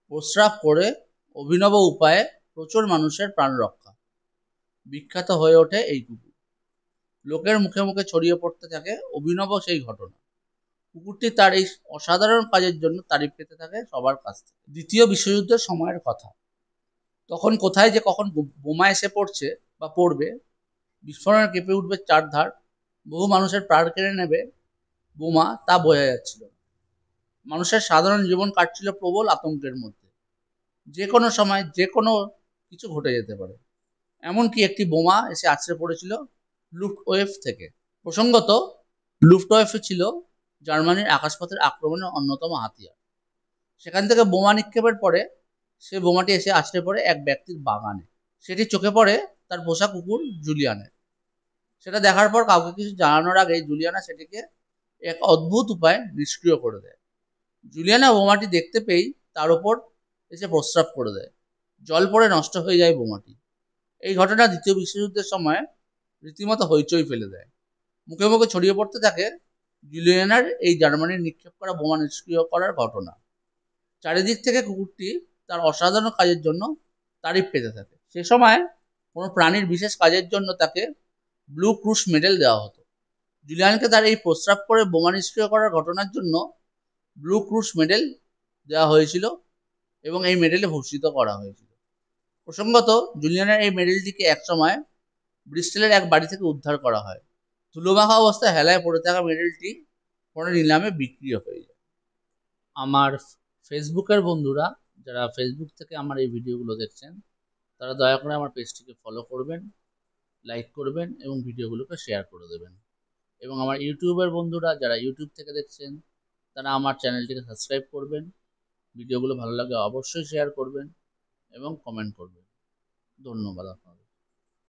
প্রস্রাব করে অভিনব উপায়ে প্রচুর মানুষের প্রাণ রক্ষা। বিখ্যাত হয়ে ওঠে এই কুকুর। লোকের মুখে মুখে ছড়িয়ে পড়তে থাকে অভিনব সেই ঘটনা। কুকুরটি তার এই অসাধারণ কাজের জন্য তারিফ পেতে থাকে সবার কাছ থেকে। দ্বিতীয় বিশ্বযুদ্ধের সময়ের কথা। তখন কোথায় যে কখন বোমা এসে পড়ছে বা পড়বে, বিস্ফোরণে কেঁপে উঠবে চারধার, বহু মানুষের প্রাণ কেড়ে নেবে বোমা, তা বোঝা যাচ্ছিল না। মানুষের সাধারণ জীবন কাটছিল প্রবল আতঙ্কের মধ্যে। যে কোনো সময় যে কোনো কিছু ঘটে যেতে পারে। এমনকি একটি বোমা এসে আছড়ে পড়েছিল লুফটওয়েফ থেকে। প্রসঙ্গত, লুফটওয়েফে ছিল জার্মানির আকাশপথের আক্রমণের অন্যতম হাতিয়ার। সেখান থেকে বোমা নিক্ষেপের পরে সে বোমাটি এসে আছড়ে পড়ে এক ব্যক্তির বাগানে। সেটি চোখে পড়ে তার পোষা কুকুর জুলিয়ানের। সেটা দেখার পর কাউকে কিছু জানানোর আগেই জুলিয়ানা সেটিকে এক অদ্ভুত উপায়ে নিষ্ক্রিয় করে দেয়। জুলিয়ানা বোমাটি দেখতে পেয়েই তার ওপর এসে প্রস্রাব করে দেয়। জল পড়ে নষ্ট হয়ে যায় বোমাটি। এই ঘটনা দ্বিতীয় বিশ্বযুদ্ধের সময় রীতিমতো হইচই ফেলে দেয়। মুখে মুখে ছড়িয়ে পড়তে থাকে জুলিয়ানার এই জার্মানির নিক্ষেপ করা বোমা নিষ্ক্রিয় করার ঘটনা। চারিদিক থেকে কুকুরটি তার অসাধারণ কাজের জন্য তারিফ পেতে থাকে। সে সময় কোনো প্রাণীর বিশেষ কাজের জন্য তাকে ব্লু ক্রুশ মেডেল দেওয়া হতো। জুলিয়ানকে তার এই প্রস্রাব করে বোমা নিষ্ক্রিয় করার ঘটনার জন্য ব্লু ক্রুশ মেডেল দেওয়া হয়েছিল এবং এই মেডেলে ভূষিত করা হয়েছিল। প্রসঙ্গত, জুলিয়ানের এই মেডেলটিকে একসময় ব্রিস্টেলের এক বাড়ি থেকে উদ্ধার করা হয়। ধুলোমাখা অবস্থায় হেলায় পড়ে থাকা মেডেলটি পরে নিলামে বিক্রি হয়ে যায়। আমার ফেসবুকের বন্ধুরা, যারা ফেসবুক থেকে আমার এই ভিডিওগুলো দেখছেন, তারা দয়া করে আমার পেজটিকে ফলো করবেন, লাইক করবেন এবং ভিডিওগুলোকে শেয়ার করে দেবেন। এবং আমার ইউটিউবের বন্ধুরা, যারা ইউটিউব থেকে দেখছেন, তারা আমার চ্যানেলটিকে সাবস্ক্রাইব করবেন। ভিডিওগুলো ভালো লাগলে অবশ্যই শেয়ার করবেন এবং কমেন্ট করবেন। ধন্যবাদ।